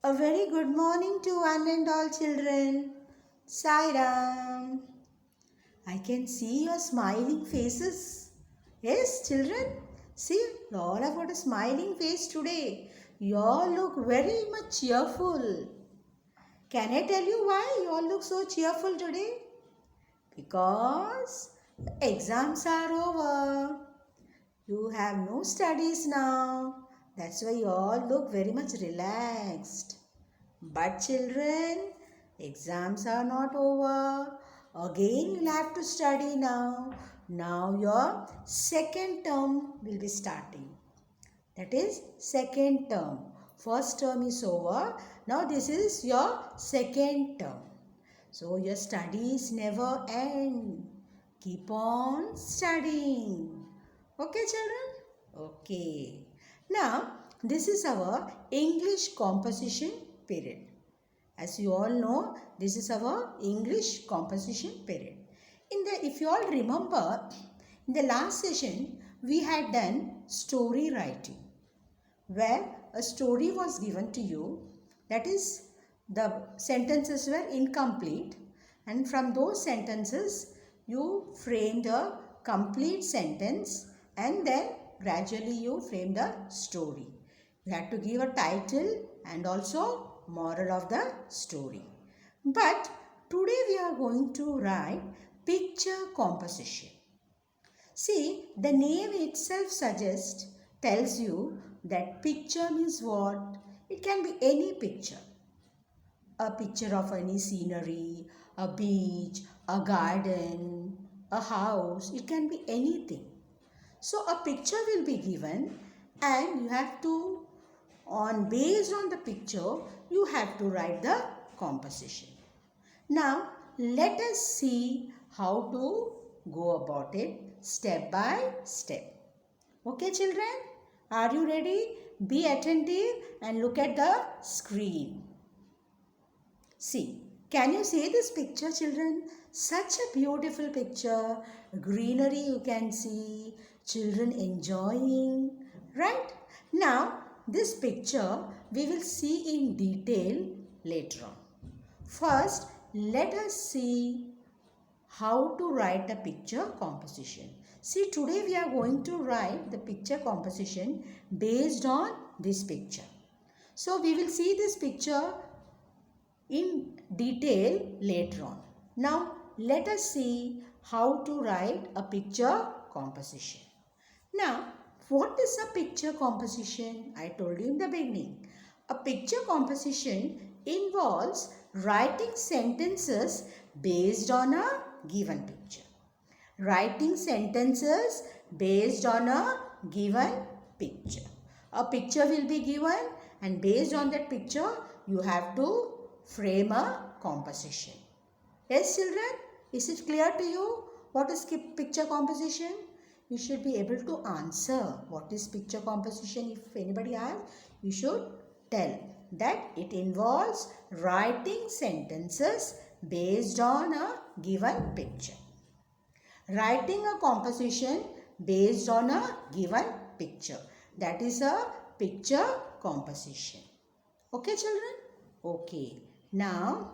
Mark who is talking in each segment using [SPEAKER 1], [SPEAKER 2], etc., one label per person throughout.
[SPEAKER 1] A very good morning to one and all children. Sai Ram. I can see your smiling faces. Yes, children. See, you all have got a smiling face today. You all look very much cheerful. Can I tell you why you all look so cheerful today? Because the exams are over. You have no studies now. That's why you all look very much relaxed. But children, exams are not over. Again, you'll have to study now. Now your second term will be starting. That is second term. First term is over. Now this is your second term. So your studies never end. Keep on studying. Okay, children? Okay. Now, this is our English composition period. As you all know, this is our English composition period. If you all remember, in the last session, we had done story writing, where a story was given to you. That is, the sentences were incomplete, and from those sentences, you framed a complete sentence, and then gradually you framed a story. You had to give a title and also moral of the story. But today we are going to write picture composition. See, the name itself tells you that picture means what? It can be any picture. A picture of any scenery, a beach, a garden, a house. It can be anything. So a picture will be given, and you have to, based on the picture, you have to write the composition. Now, let us see how to go about it step by step. Okay, children? Are you ready? Be attentive and look at the screen. See, can you see this picture, children? Such a beautiful picture. Greenery you can see. Children enjoying. Right? Now, this picture we will see in detail later on. First, let us see how to write a picture composition. See, today we are going to write the picture composition based on this picture. So, we will see this picture in detail later on. Now, let us see how to write a picture composition. Now, what is a picture composition? I told you in the beginning. A picture composition involves writing sentences based on a given picture. Writing sentences based on a given picture. A picture will be given, and based on that picture, you have to frame a composition. Yes, children? Is it clear to you what is picture composition? You should be able to answer what is picture composition. If anybody asks, you should tell that it involves writing sentences based on a given picture. Writing a composition based on a given picture. That is a picture composition. Okay, children? Okay. Now,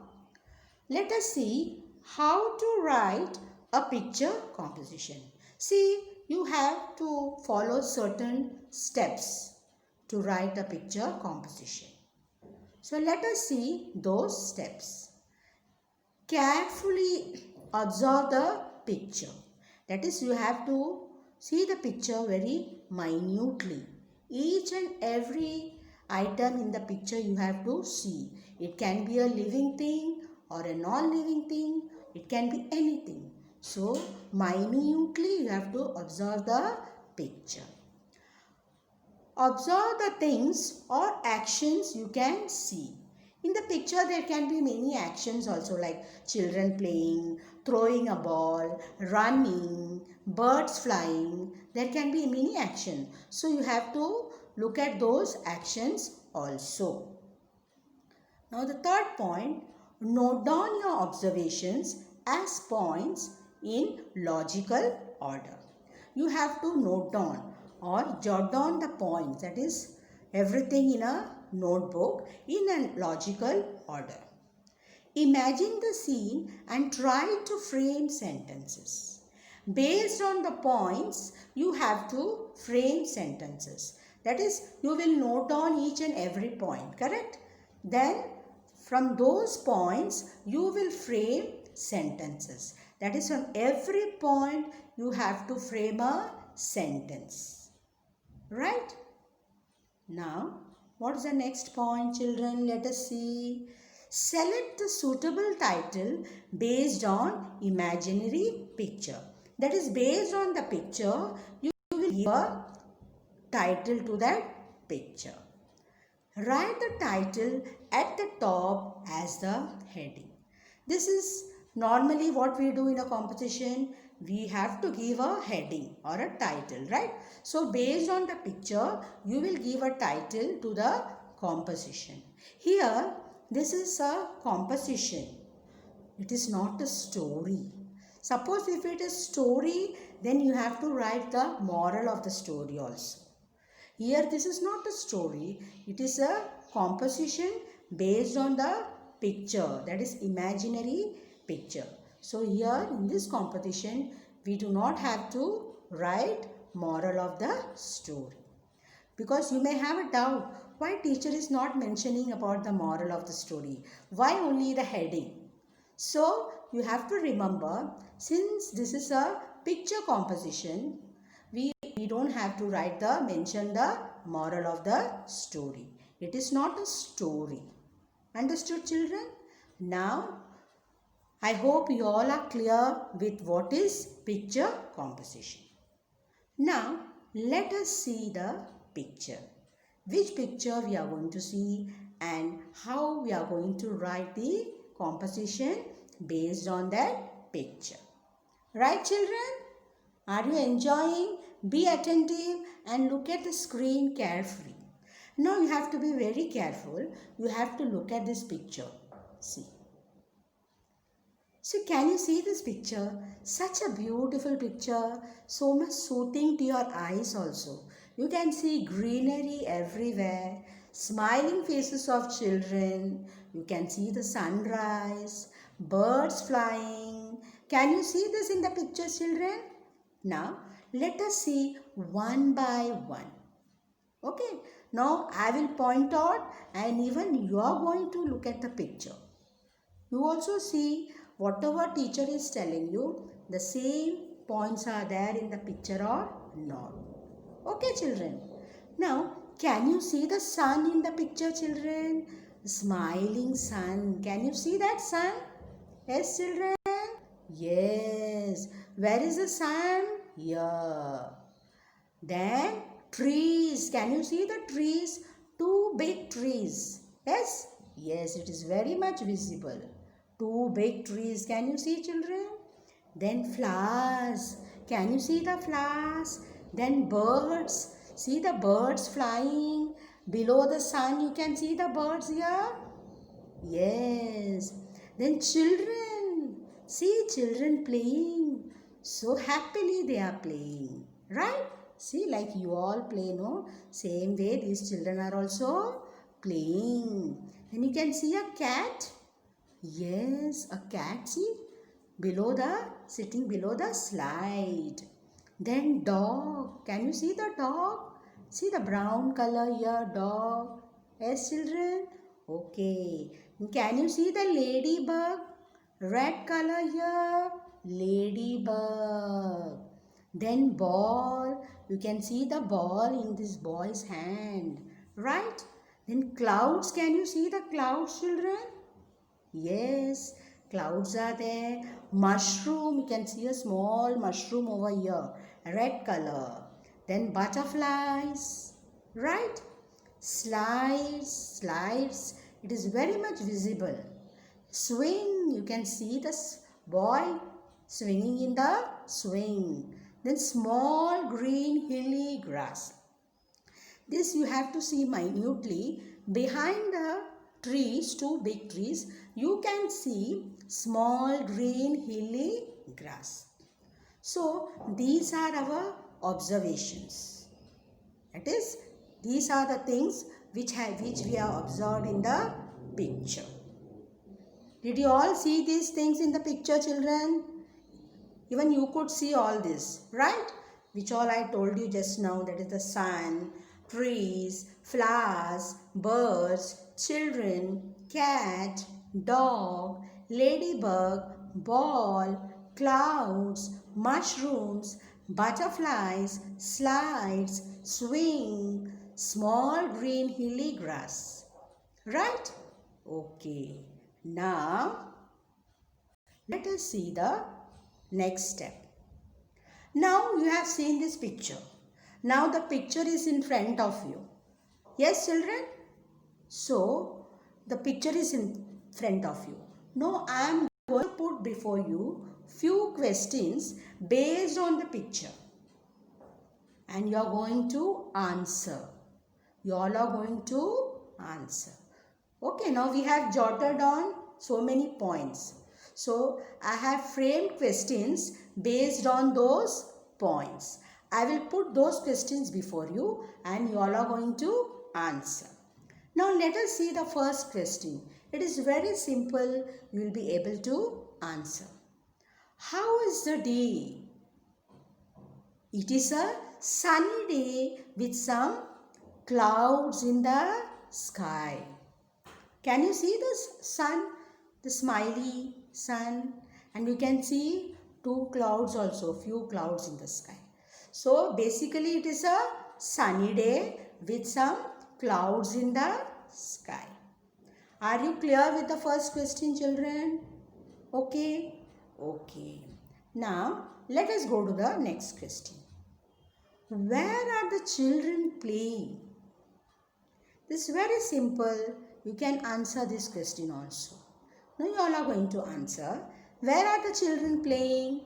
[SPEAKER 1] let us see how to write a picture composition. See, you have to follow certain steps to write a picture composition. So, let us see those steps. Carefully observe the picture. That is, you have to see the picture very minutely. Each and every item in the picture you have to see. It can be a living thing or a non-living thing. It can be anything. So, minutely you have to observe the picture. Observe the things or actions you can see. In the picture there can be many actions also, like children playing, throwing a ball, running, birds flying. There can be many actions. So, you have to look at those actions also. Now, the third point, note down your observations as points in logical order. You have to note down or jot down the points, that is everything in a notebook in a logical order. Imagine the scene and try to frame sentences. Based on the points, you have to frame sentences. That is, you will note down each and every point, correct? Then, from those points, you will frame sentences. That is, on every point, you have to frame a sentence. Right? Now, what is the next point, children? Let us see. Select the suitable title based on imaginary picture. That is, based on the picture, you will give a title to that picture. Write the title at the top as the heading. This is normally what we do in a competition. We have to give a heading or a title, right? So based on the picture, you will give a title to the composition. Here, this is a composition. It is not a story. Suppose if it is story, then you have to write the moral of the story also. Here this is not a story. It is a composition based on the picture, that is imaginary picture. So here in this competition, we do not have to write moral of the story. Because you may have a doubt, why teacher is not mentioning about the moral of the story? Why only the heading? So you have to remember, since this is a picture composition, we don't have to mention the moral of the story. It is not a story. Understood, children? Now, I hope you all are clear with what is picture composition. Now, let us see the picture. Which picture we are going to see and how we are going to write the composition based on that picture. Right, children? Are you enjoying? Be attentive and look at the screen carefully. Now you have to be very careful. You have to look at this picture. See. So can you see this picture? Such a beautiful picture. So much soothing to your eyes also. You can see greenery everywhere. Smiling faces of children. You can see the sunrise. Birds flying. Can you see this in the picture, children? Now, let us see one by one. Okay. Now, I will point out and even you are going to look at the picture. You also see whatever teacher is telling you, the same points are there in the picture or not. Okay, children. Now, can you see the sun in the picture, children? Smiling sun. Can you see that sun? Yes, children? Yes. Where is the sun? Here. Then trees. Can you see the trees? Two big trees. Yes? Yes, it is very much visible. Two big trees. Can you see, children? Then flowers. Can you see the flowers? Then birds. See the birds flying. Below the sun, you can see the birds here. Yes. Then children. See children playing. So happily they are playing. Right? See, like you all play, no? Same way these children are also playing. And you can see a cat. Yes, a cat, see? Sitting below the slide. Then dog. Can you see the dog? See the brown color here, dog. Yes, children? Okay. Can you see the ladybug? Red color here, ladybug. Then ball. You can see the ball in this boy's hand. Right? Then clouds. Can you see the clouds, children? Yes, clouds are there. Mushroom. You can see a small mushroom over here. Red color. Then butterflies. Right? Slides. It is very much visible. Swing. You can see the boy swinging in the swing. Then small green hilly grass. This you have to see minutely. Behind the trees, two big trees, you can see small green hilly grass. So these are our observations. That is, these are the things which we have observed in the picture. Did you all see these things in the picture, children? Even you could see all this, right? Which all I told you just now, that is the sun, trees, flowers, birds, children, cat, dog, ladybug, ball, clouds, mushrooms, butterflies, slides, swing, small green hilly grass. Right? Okay. Now, let us see the next step. Now you have seen this picture. Now the picture is in front of you. Yes, children? So, the picture is in front of you. Now I am going to put before you few questions based on the picture. And you are going to answer. You all are going to answer. Okay, now we have jotted on so many points. So, I have framed questions based on those points. I will put those questions before you and you all are going to answer. Now, let us see the first question. It is very simple. You will be able to answer. How is the day? It is a sunny day with some clouds in the sky. Can you see this sun? The smiley sun, and you can see two clouds also, few clouds in the sky. So basically it is a sunny day with some clouds in the sky. Are you clear with the first question, children? Okay. Okay. Now let us go to the next question. Where are the children playing? This is very simple. You can answer this question also. Now you all are going to answer. Where are the children playing?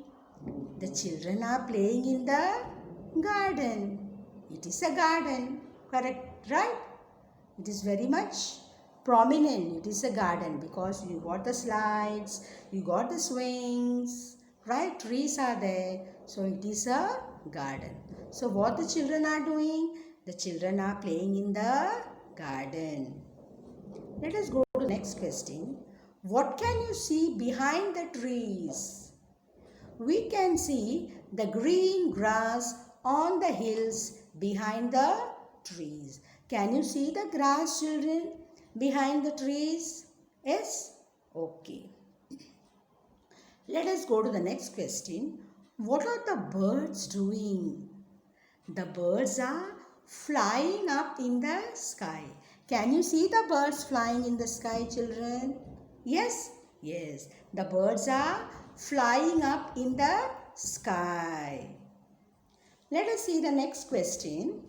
[SPEAKER 1] The children are playing in the garden. It is a garden. Correct, right? It is very much prominent. It is a garden because you got the slides, you got the swings, right? Trees are there. So it is a garden. So what the children are doing? The children are playing in the garden. Let us go to the next question. What can you see behind the trees? We can see the green grass on the hills behind the trees. Can you see the grass, children, behind the trees? Yes? Okay. Let us go to the next question. What are the birds doing? The birds are flying up in the sky. Can you see the birds flying in the sky, children? Yes? Yes. The birds are flying up in the sky. Let us see the next question.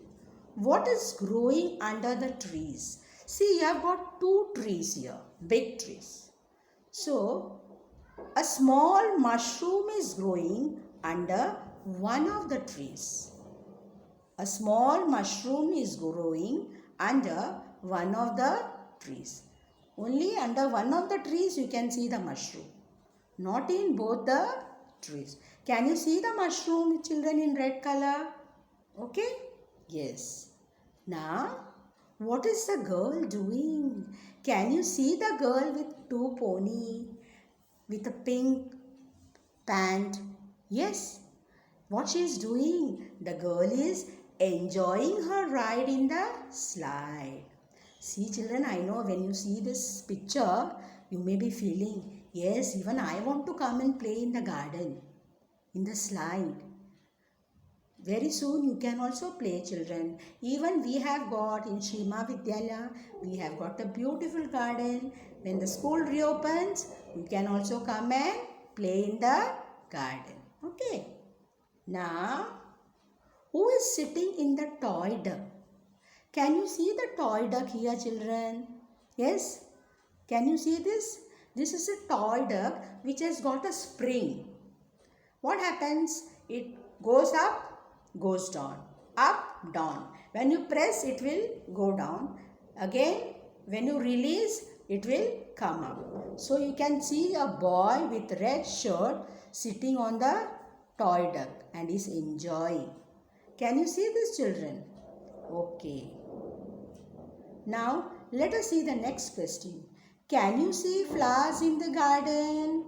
[SPEAKER 1] What is growing under the trees? See, you have got two trees here, big trees. So, a small mushroom is growing under one of the trees. A small mushroom is growing under one of the trees. Only under one of the trees you can see the mushroom. Not in both the trees. Can you see the mushroom, children, in red color? Okay? Yes. Now, what is the girl doing? Can you see the girl with two pony, with a pink pant? Yes. What she is doing? The girl is enjoying her ride in the slide. See, children, I know when you see this picture, you may be feeling, yes, even I want to come and play in the garden, in the slide. Very soon you can also play, children. Even we have got in Shri Mahavidyalaya, we have got a beautiful garden. When the school reopens, you can also come and play in the garden. Okay. Now, who is sitting in the toy duck? Can you see the toy duck here, children? Yes? Can you see this? This is a toy duck which has got a spring. What happens? It goes up, goes down. Up, down. When you press, it will go down. Again, when you release, it will come up. So you can see a boy with red shirt sitting on the toy duck and is enjoying. Can you see this, children? Okay. Now, let us see the next question. Can you see flowers in the garden?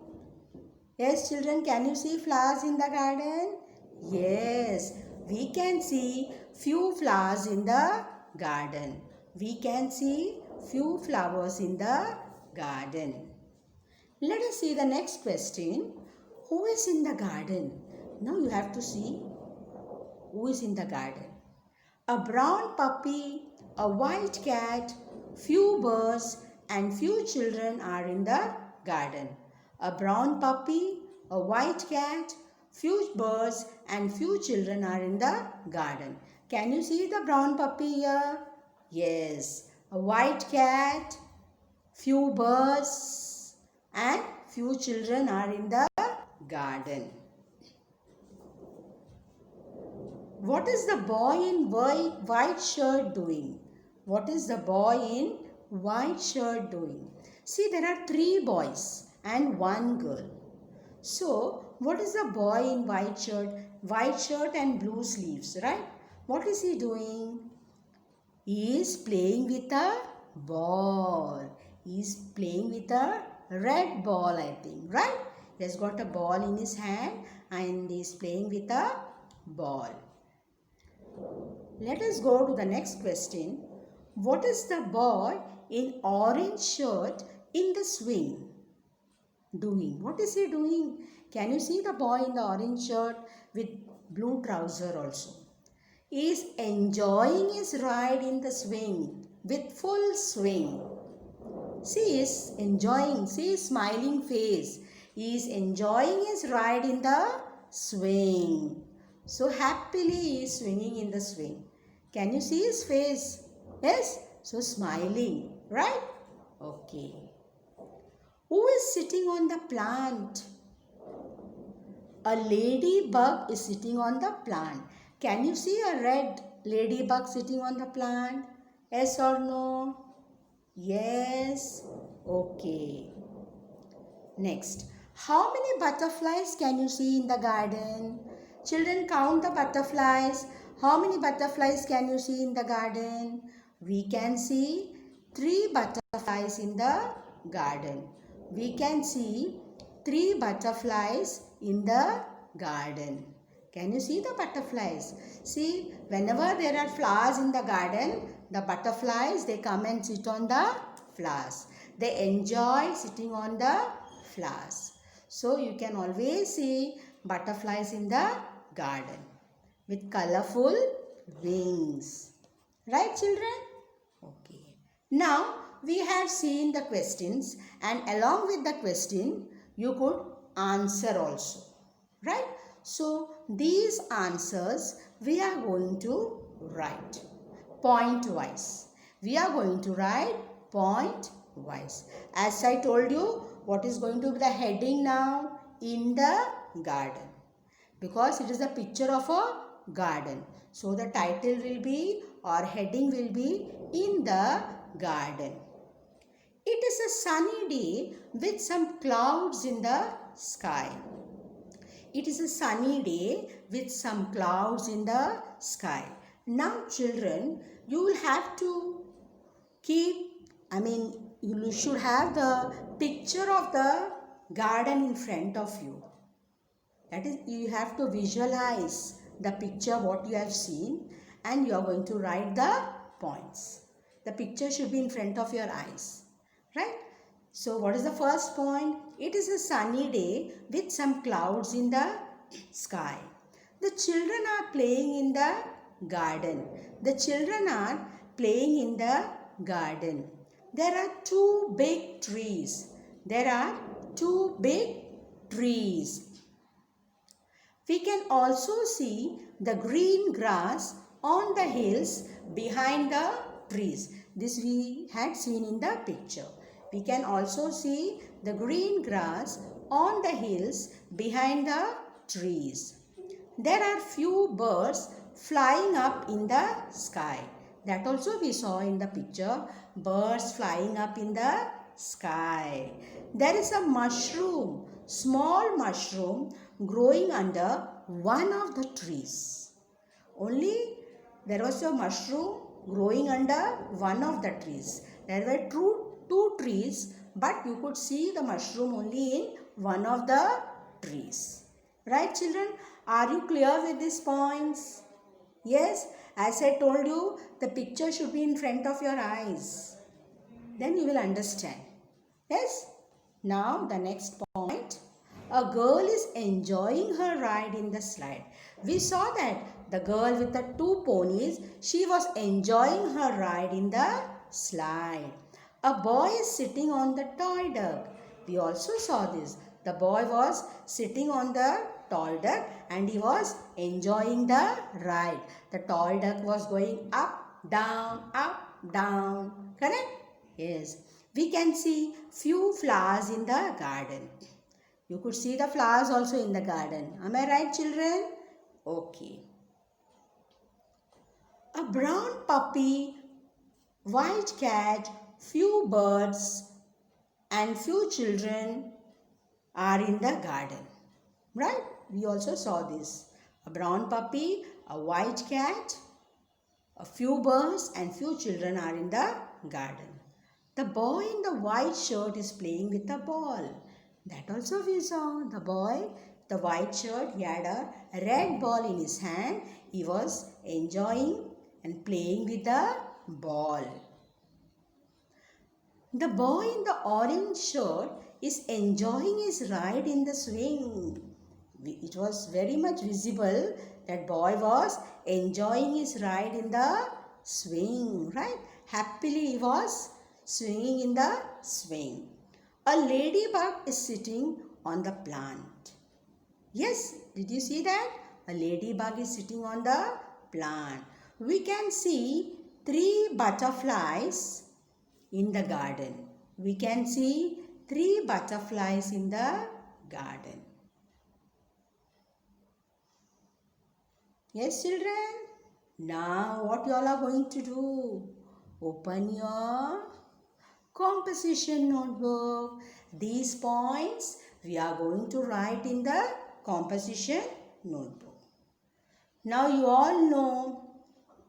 [SPEAKER 1] Yes, children, can you see flowers in the garden? Yes, we can see few flowers in the garden. We can see few flowers in the garden. Let us see the next question. Who is in the garden? Now you have to see who is in the garden. A brown puppy, a white cat, few birds and few children are in the garden. A brown puppy, a white cat, few birds and few children are in the garden. Can you see the brown puppy here? Yes. A white cat, few birds and few children are in the garden. What is the boy in white shirt doing? What is the boy in white shirt doing? See, there are 3 boys and 1 girl. So, what is the boy in white shirt? White shirt and blue sleeves, right? What is he doing? He is playing with a ball. He is playing with a red ball, I think, right? He has got a ball in his hand and he is playing with a ball. Let us go to the next question. What is the boy in orange shirt in the swing doing? What is he doing? Can you see the boy in the orange shirt with blue trouser also? He is enjoying his ride in the swing with full swing. See, he is enjoying. See his smiling face. He is enjoying his ride in the swing. So happily he is swinging in the swing. Can you see his face? Yes? So smiling, right? Okay. Who is sitting on the plant? A ladybug is sitting on the plant. Can you see a red ladybug sitting on the plant? Yes or no? Yes. Okay. Next. How many butterflies can you see in the garden? Children, count the butterflies. How many butterflies can you see in the garden? We can see 3 butterflies in the garden. We can see 3 butterflies in the garden. Can you see the butterflies? See, whenever there are flowers in the garden, the butterflies, they come and sit on the flowers. They enjoy sitting on the flowers. So, you can always see butterflies in the garden with colorful wings. Right, children? Okay. Now, we have seen the questions and along with the question, you could answer also. Right? So, these answers we are going to write point wise. We are going to write point wise. As I told you, what is going to be the heading now? In the garden. Because it is a picture of a garden. So, the title will be or heading will be in the garden. It is a sunny day with some clouds in the sky. It is a sunny day with some clouds in the sky. Now children, you will have to you should have the picture of the garden in front of you. That is, you have to visualize the picture what you have seen and you are going to write the points. The picture should be in front of your eyes. Right? So, what is the first point? It is a sunny day with some clouds in the sky. The children are playing in the garden. The children are playing in the garden. There are 2 big trees. There are 2 big trees. We can also see the green grass on the hills behind the trees. This we had seen in the picture. We can also see the green grass on the hills behind the trees. There are few birds flying up in the sky. That also we saw in the picture. Birds flying up in the sky. There is a mushroom, small mushroom growing under one of the trees. Only there was a mushroom growing under one of the trees. There were two trees, but you could see the mushroom only in one of the trees. Right, children? Are you clear with these points? Yes, as I told you, the picture should be in front of your eyes. Then you will understand. Yes? Now the next point. A girl is enjoying her ride in the slide. We saw that the girl with the two ponies, she was enjoying her ride in the slide. A boy is sitting on the toy duck. We also saw this. The boy was sitting on the toy duck and he was enjoying the ride. The toy duck was going up, down. Correct? Yes. We can see few flowers in the garden. You could see the flowers also in the garden. Am I right, children? Okay. A brown puppy, white cat, few birds and few children are in the garden. Right? We also saw this. A brown puppy, a white cat, a few birds and few children are in the garden. The boy in the white shirt is playing with a ball. That also we saw. The boy, the white shirt, he had a red ball in his hand. He was enjoying and playing with the ball. The boy in the orange shirt is enjoying his ride in the swing. It was very much visible that boy was enjoying his ride in the swing, right? Happily he was swinging in the swing. A ladybug is sitting on the plant. Yes, did you see that? A ladybug is sitting on the plant. We can see 3 butterflies in the garden. We can see 3 butterflies in the garden. Yes, children? Now what you all are going to do? Open your composition notebook. These points we are going to write in the composition notebook. Now you all know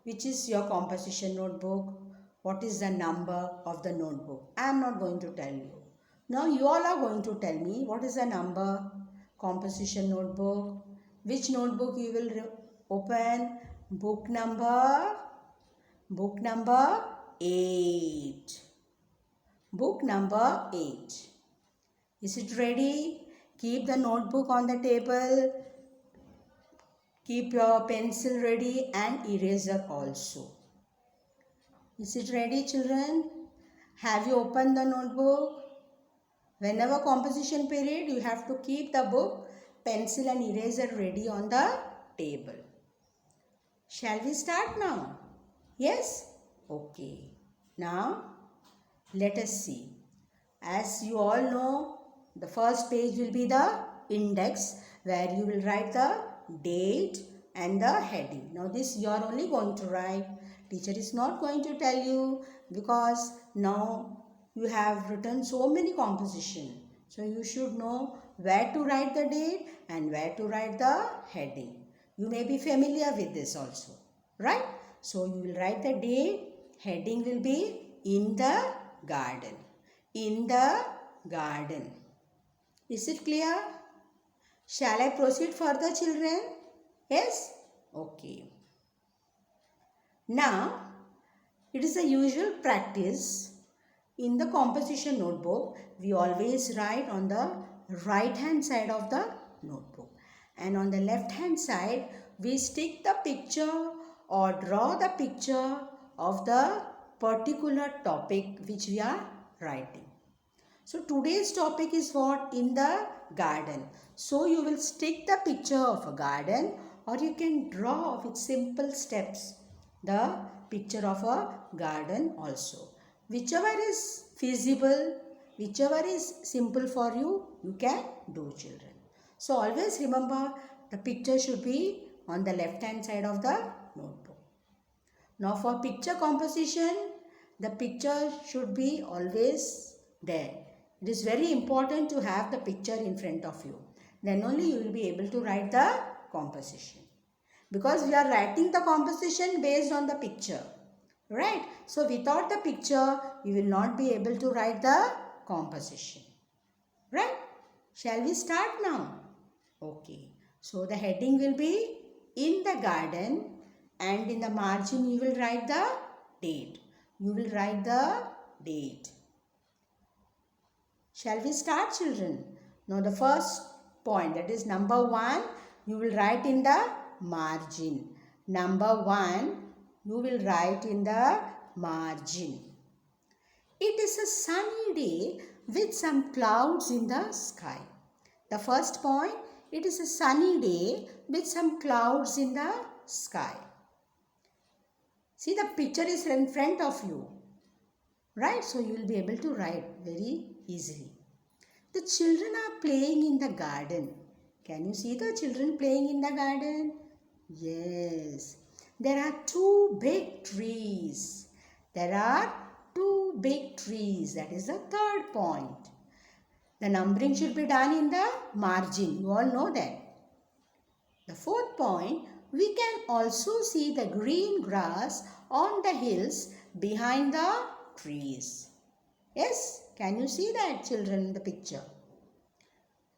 [SPEAKER 1] which is your composition notebook. What is the number of the notebook? I am not going to tell you. Now you all are going to tell me what is the number composition notebook. Which notebook you will open? Book number 8. Book number 8. Is it ready? Keep the notebook on the table. Keep your pencil ready and eraser also. Is it ready, children? Have you opened the notebook? Whenever composition period, you have to keep the book, pencil and eraser ready on the table. Shall we start now? Yes? Okay. Now, let us see. As you all know, the first page will be the index where you will write the date and the heading. Now this you are only going to write. Teacher is not going to tell you because now you have written so many composition. So you should know where to write the date and where to write the heading. You may be familiar with this also. Right? So you will write the date. Heading will be in the garden. In the garden. Is it clear? Shall I proceed further, children? Yes? Okay. Now, it is a usual practice. In the composition notebook, we always write on the right hand side of the notebook. And on the left hand side, we stick the picture or draw the picture of the particular topic which we are writing. So today's topic is what? In the garden. So you will stick the picture of a garden or you can draw with simple steps the picture of a garden also. Whichever is feasible, whichever is simple for you, you can do, children. So always remember the picture should be on the left hand side of the notebook. Now for picture composition, the picture should be always there. It is very important to have the picture in front of you. Then only you will be able to write the composition. Because we are writing the composition based on the picture. Right? So without the picture, you will not be able to write the composition. Right? Shall we start now? Okay. So the heading will be in the garden, and in the margin you will write the date. You will write the date. Shall we start, children? Now the first point, that is number 1, you will write in the margin. Number 1, you will write in the margin. It is a sunny day with some clouds in the sky. The first point, it is a sunny day with some clouds in the sky. See, the picture is in front of you. Right? So you will be able to write very easily. The children are playing in the garden. Can you see the children playing in the garden? Yes. There are 2 big trees. There are 2 big trees. That is the third point. The numbering should be done in the margin. You all know that. The fourth point, we can also see the green grass on the hills behind the trees. Yes, can you see that, children, in the picture?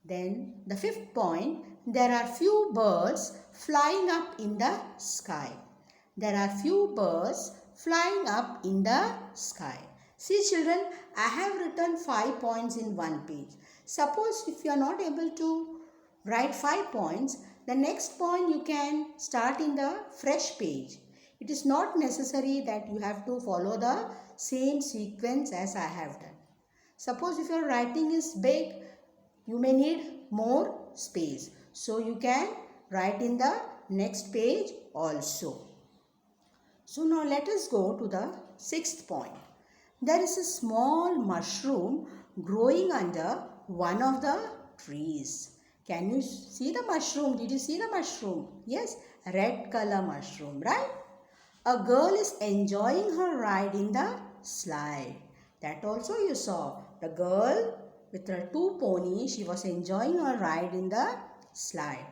[SPEAKER 1] Then the fifth point, there are few birds flying up in the sky. There are few birds flying up in the sky. See, children, I have written 5 points in one page. Suppose if you are not able to write 5 points, the next point you can start in the fresh page. It is not necessary that you have to follow the same sequence as I have done. Suppose if your writing is big, you may need more space. So you can write in the next page also. So now let us go to the 6th point. There is a small mushroom growing under one of the trees. Can you see the mushroom? Did you see the mushroom? Yes, red color mushroom, right? A girl is enjoying her ride in the slide. That also you saw. The girl with her 2 ponies, she was enjoying her ride in the slide.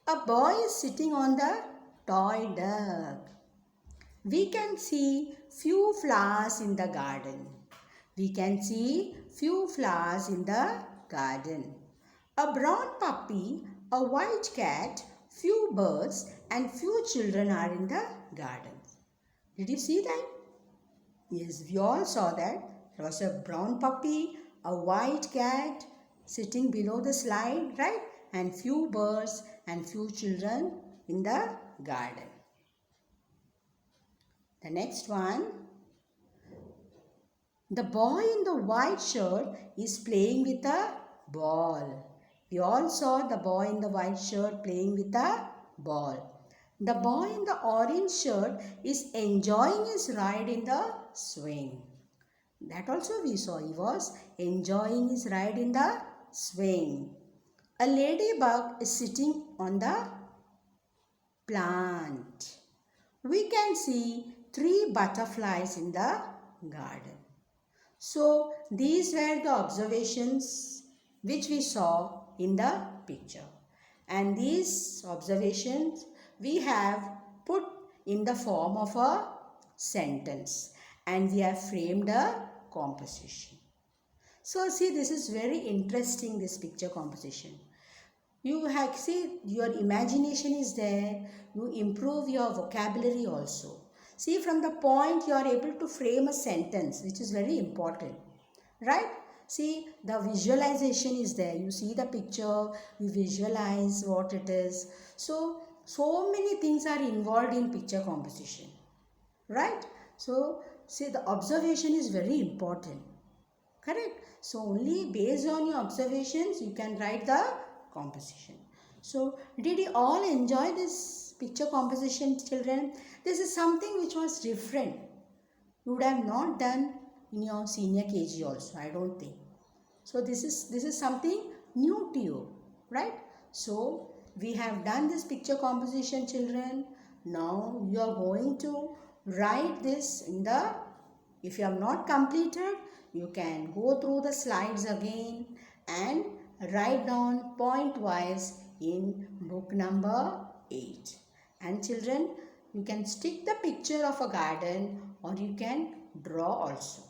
[SPEAKER 1] A boy is sitting on the toy duck. We can see few flowers in the garden. We can see few flowers in the garden. A brown puppy, a white cat, few birds and few children are in the garden. Did you see that? Yes, we all saw that. There was a brown puppy, a white cat sitting below the slide, right? And few birds and few children in the garden. The next one. The boy in the white shirt is playing with a ball. We all saw the boy in the white shirt playing with a ball. The boy in the orange shirt is enjoying his ride in the swing. That also we saw. He was enjoying his ride in the swing. A ladybug is sitting on the plant. We can see 3 butterflies in the garden. So these were the observations which we saw in the picture. And these observations we have put in the form of a sentence. And we have framed a composition. So see, this is very interesting, this picture composition. You have, see, your imagination is there. You improve your vocabulary also. See, from the point you are able to frame a sentence, which is very important, right? See, the visualization is there. You see the picture, you visualize what it is. So many things are involved in picture composition, right? So, see, the observation is very important, correct? So, only based on your observations, you can write the composition. So, did you all enjoy this picture composition, children? This is something which was different. You would have not done in your senior KG also, I don't think. So, this is something new to you, right? So, we have done this picture composition, children. Now, you are going to write this in the, if you have not completed, you can go through the slides again and write down point wise in book number 8. And children, you can stick the picture of a garden or you can draw also.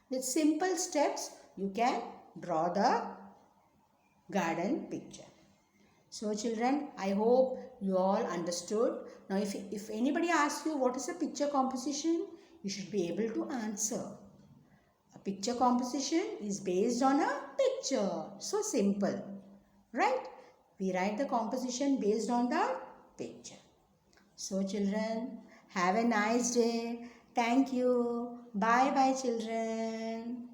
[SPEAKER 1] With simple steps, you can draw the garden picture. So children, I hope you all understood. Now if anybody asks you what is a picture composition, you should be able to answer. A picture composition is based on a picture. So simple, right? We write the composition based on the picture. So children, have a nice day. Thank you. Bye bye children.